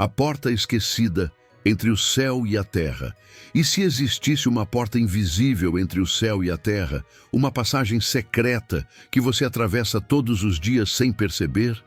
A porta esquecida entre o céu e a terra. E se existisse uma porta invisível entre o céu e a terra, uma passagem secreta que você atravessa todos os dias sem perceber?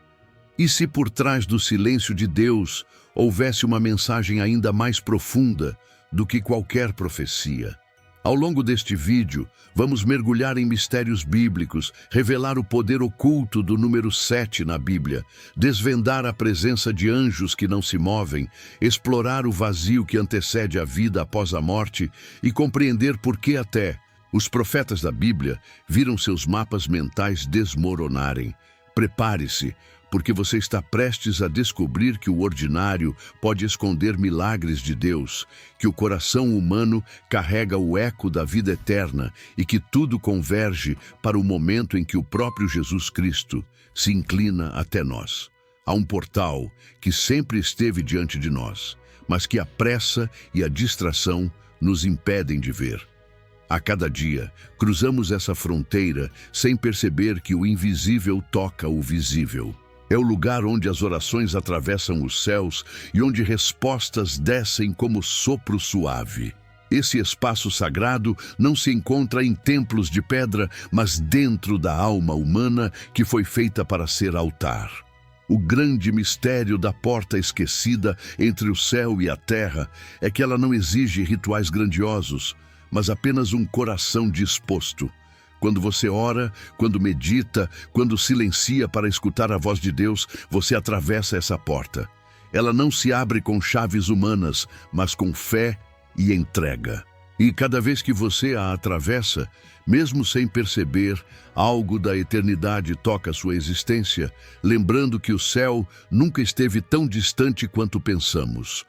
E se por trás do silêncio de Deus houvesse uma mensagem ainda mais profunda do que qualquer profecia? Ao longo deste vídeo, vamos mergulhar em mistérios bíblicos, revelar o poder oculto do número 7 na Bíblia, desvendar a presença de anjos que não se movem, explorar o vazio que antecede a vida após a morte e compreender por que até os profetas da Bíblia viram seus mapas mentais desmoronarem. Prepare-se, porque você está prestes a descobrir que o ordinário pode esconder milagres de Deus, que o coração humano carrega o eco da vida eterna e que tudo converge para o momento em que o próprio Jesus Cristo se inclina até nós. Há um portal que sempre esteve diante de nós, mas que a pressa e a distração nos impedem de ver. A cada dia, cruzamos essa fronteira sem perceber que o invisível toca o visível. É o lugar onde as orações atravessam os céus e onde respostas descem como sopro suave. Esse espaço sagrado não se encontra em templos de pedra, mas dentro da alma humana que foi feita para ser altar. O grande mistério da porta esquecida entre o céu e a terra é que ela não exige rituais grandiosos, mas apenas um coração disposto. Quando você ora, quando medita, quando silencia para escutar a voz de Deus, você atravessa essa porta. Ela não se abre com chaves humanas, mas com fé e entrega. E cada vez que você a atravessa, mesmo sem perceber, algo da eternidade toca sua existência, lembrando que o céu nunca esteve tão distante quanto pensamos.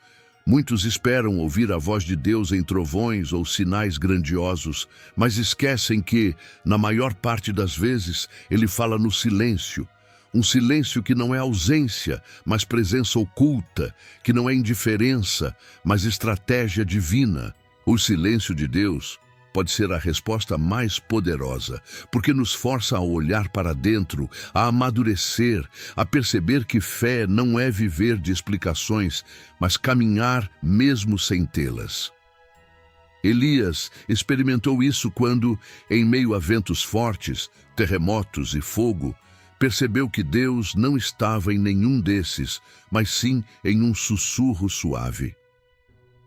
Muitos esperam ouvir a voz de Deus em trovões ou sinais grandiosos, mas esquecem que, na maior parte das vezes, Ele fala no silêncio. Um silêncio que não é ausência, mas presença oculta, que não é indiferença, mas estratégia divina. O silêncio de Deus pode ser a resposta mais poderosa, porque nos força a olhar para dentro, a amadurecer, a perceber que fé não é viver de explicações, mas caminhar mesmo sem tê-las. Elias experimentou isso quando, em meio a ventos fortes, terremotos e fogo, percebeu que Deus não estava em nenhum desses, mas sim em um sussurro suave.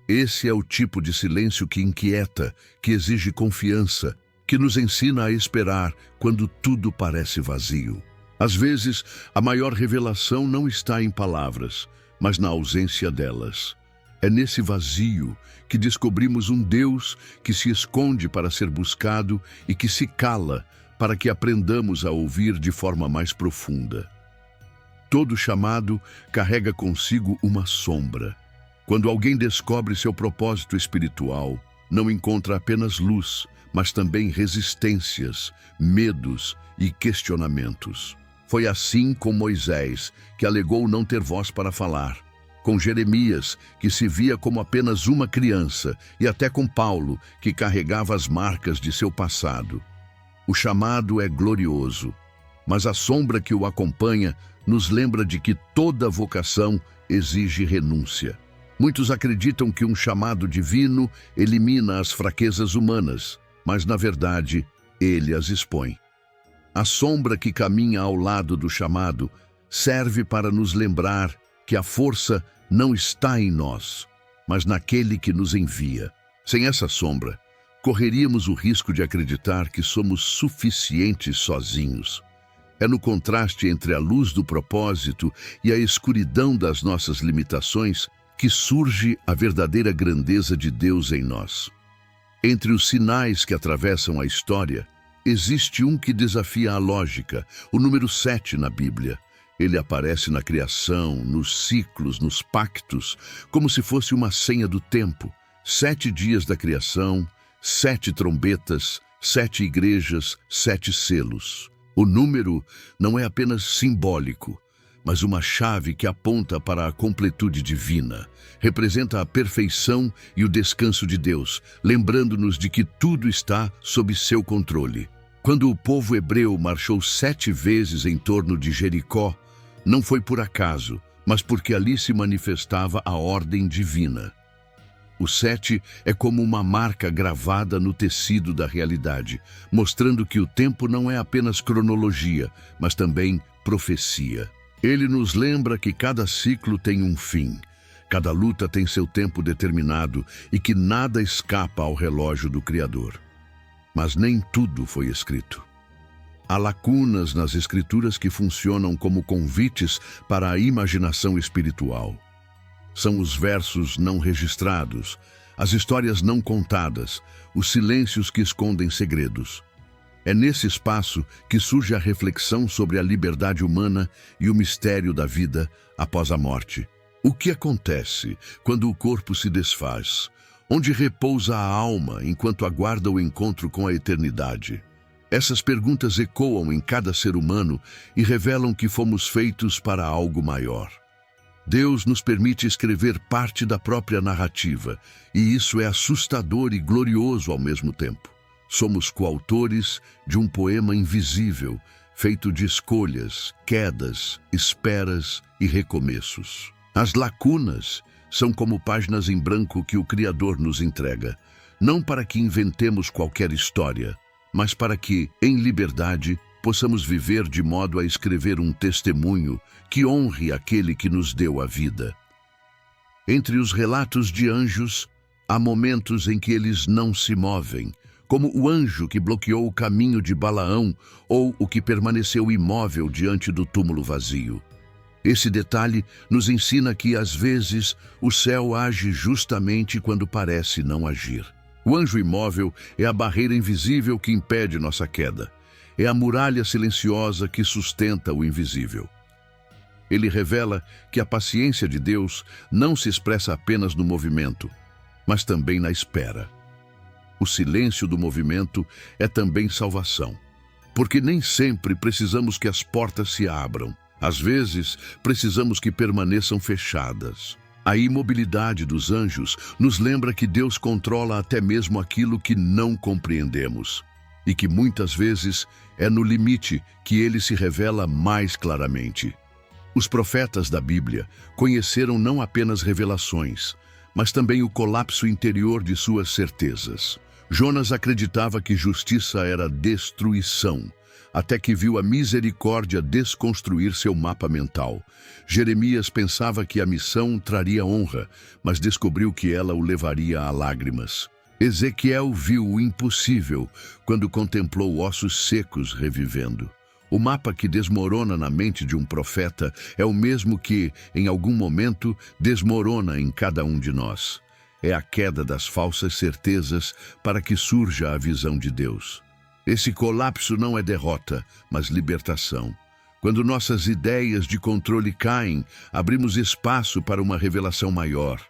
Esse é o tipo de silêncio que inquieta, que exige confiança, que nos ensina a esperar quando tudo parece vazio. Às vezes, a maior revelação não está em palavras, mas na ausência delas. É nesse vazio que descobrimos um Deus que se esconde para ser buscado e que se cala para que aprendamos a ouvir de forma mais profunda. Todo chamado carrega consigo uma sombra. Quando alguém descobre seu propósito espiritual, não encontra apenas luz, mas também resistências, medos e questionamentos. Foi assim com Moisés, que alegou não ter voz para falar, com Jeremias, que se via como apenas uma criança, e até com Paulo, que carregava as marcas de seu passado. O chamado é glorioso, mas a sombra que o acompanha nos lembra de que toda vocação exige renúncia. Muitos acreditam que um chamado divino elimina as fraquezas humanas, mas, na verdade, ele as expõe. A sombra que caminha ao lado do chamado serve para nos lembrar que a força não está em nós, mas naquele que nos envia. Sem essa sombra, correríamos o risco de acreditar que somos suficientes sozinhos. É no contraste entre a luz do propósito e a escuridão das nossas limitações que surge a verdadeira grandeza de Deus em nós. Entre os sinais que atravessam a história, existe um que desafia a lógica, o número 7 na Bíblia. Ele aparece na criação, nos ciclos, nos pactos, como se fosse uma senha do tempo. 7 dias da criação, 7 trombetas, 7 igrejas, 7 selos. O número não é apenas simbólico, mas uma chave que aponta para a completude divina. Representa a perfeição e o descanso de Deus, lembrando-nos de que tudo está sob seu controle. Quando o povo hebreu marchou 7 vezes em torno de Jericó, não foi por acaso, mas porque ali se manifestava a ordem divina. O 7 é como uma marca gravada no tecido da realidade, mostrando que o tempo não é apenas cronologia, mas também profecia. Ele nos lembra que cada ciclo tem um fim, cada luta tem seu tempo determinado e que nada escapa ao relógio do Criador. Mas nem tudo foi escrito. Há lacunas nas Escrituras que funcionam como convites para a imaginação espiritual. São os versos não registrados, as histórias não contadas, os silêncios que escondem segredos. É nesse espaço que surge a reflexão sobre a liberdade humana e o mistério da vida após a morte. O que acontece quando o corpo se desfaz? Onde repousa a alma enquanto aguarda o encontro com a eternidade? Essas perguntas ecoam em cada ser humano e revelam que fomos feitos para algo maior. Deus nos permite escrever parte da própria narrativa, e isso é assustador e glorioso ao mesmo tempo. Somos coautores de um poema invisível, feito de escolhas, quedas, esperas e recomeços. As lacunas são como páginas em branco que o Criador nos entrega, não para que inventemos qualquer história, mas para que, em liberdade, possamos viver de modo a escrever um testemunho que honre aquele que nos deu a vida. Entre os relatos de anjos, há momentos em que eles não se movem, como o anjo que bloqueou o caminho de Balaão ou o que permaneceu imóvel diante do túmulo vazio. Esse detalhe nos ensina que, às vezes, o céu age justamente quando parece não agir. O anjo imóvel é a barreira invisível que impede nossa queda. É a muralha silenciosa que sustenta o invisível. Ele revela que a paciência de Deus não se expressa apenas no movimento, mas também na espera. O silêncio do movimento é também salvação, porque nem sempre precisamos que as portas se abram. Às vezes, precisamos que permaneçam fechadas. A imobilidade dos anjos nos lembra que Deus controla até mesmo aquilo que não compreendemos, e que muitas vezes é no limite que ele se revela mais claramente. Os profetas da Bíblia conheceram não apenas revelações, mas também o colapso interior de suas certezas. Jonas acreditava que justiça era destruição, até que viu a misericórdia desconstruir seu mapa mental. Jeremias pensava que a missão traria honra, mas descobriu que ela o levaria a lágrimas. Ezequiel viu o impossível quando contemplou ossos secos revivendo. O mapa que desmorona na mente de um profeta é o mesmo que, em algum momento, desmorona em cada um de nós. É a queda das falsas certezas para que surja a visão de Deus. Esse colapso não é derrota, mas libertação. Quando nossas ideias de controle caem, abrimos espaço para uma revelação maior.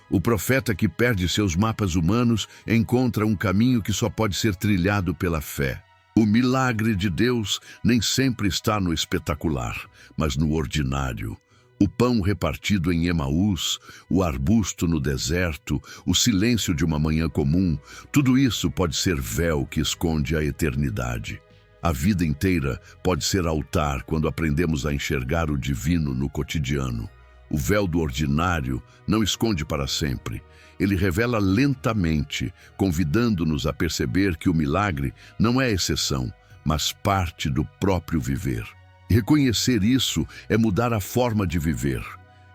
O profeta que perde seus mapas humanos encontra um caminho que só pode ser trilhado pela fé. O milagre de Deus nem sempre está no espetacular, mas no ordinário. O pão repartido em Emaús, o arbusto no deserto, o silêncio de uma manhã comum, tudo isso pode ser véu que esconde a eternidade. A vida inteira pode ser altar quando aprendemos a enxergar o divino no cotidiano. O véu do ordinário não esconde para sempre. Ele revela lentamente, convidando-nos a perceber que o milagre não é exceção, mas parte do próprio viver. Reconhecer isso é mudar a forma de viver.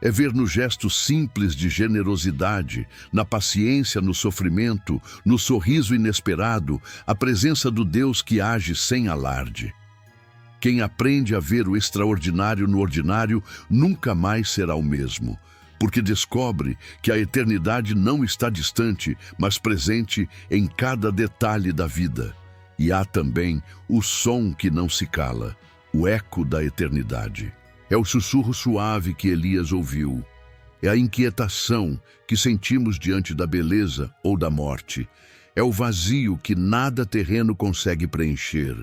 É ver no gesto simples de generosidade, na paciência, no sofrimento, no sorriso inesperado, a presença do Deus que age sem alarde. Quem aprende a ver o extraordinário no ordinário nunca mais será o mesmo, porque descobre que a eternidade não está distante, mas presente em cada detalhe da vida. E há também o som que não se cala, o eco da eternidade. É o sussurro suave que Elias ouviu. É a inquietação que sentimos diante da beleza ou da morte. É o vazio que nada terreno consegue preencher.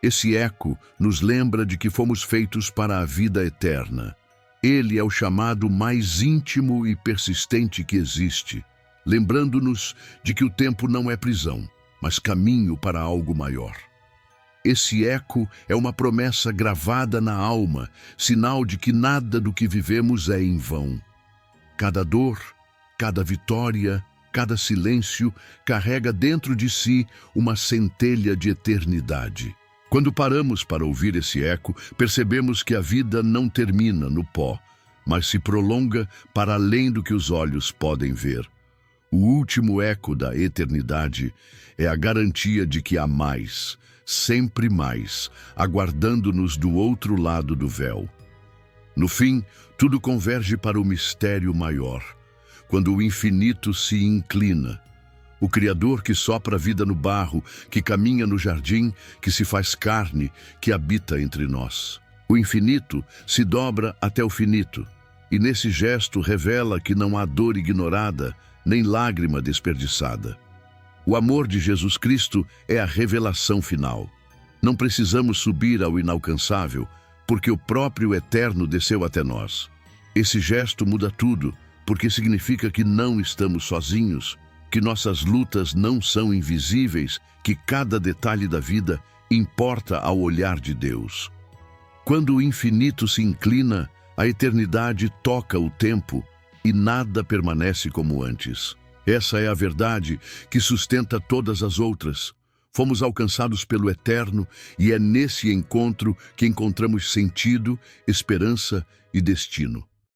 Esse eco nos lembra de que fomos feitos para a vida eterna. Ele é o chamado mais íntimo e persistente que existe, lembrando-nos de que o tempo não é prisão, mas caminho para algo maior. Esse eco é uma promessa gravada na alma, sinal de que nada do que vivemos é em vão. Cada dor, cada vitória, cada silêncio carrega dentro de si uma centelha de eternidade. Quando paramos para ouvir esse eco, percebemos que a vida não termina no pó, mas se prolonga para além do que os olhos podem ver. O último eco da eternidade é a garantia de que há mais, sempre mais, aguardando-nos do outro lado do véu. No fim, tudo converge para o mistério maior, quando o infinito se inclina. O Criador que sopra a vida no barro, que caminha no jardim, que se faz carne, que habita entre nós. O infinito se dobra até o finito, e nesse gesto revela que não há dor ignorada, nem lágrima desperdiçada. O amor de Jesus Cristo é a revelação final. Não precisamos subir ao inalcançável, porque o próprio Eterno desceu até nós. Esse gesto muda tudo, porque significa que não estamos sozinhos, que nossas lutas não são invisíveis, que cada detalhe da vida importa ao olhar de Deus. Quando o infinito se inclina, a eternidade toca o tempo e nada permanece como antes. Essa é a verdade que sustenta todas as outras. Fomos alcançados pelo Eterno e é nesse encontro que encontramos sentido, esperança e destino.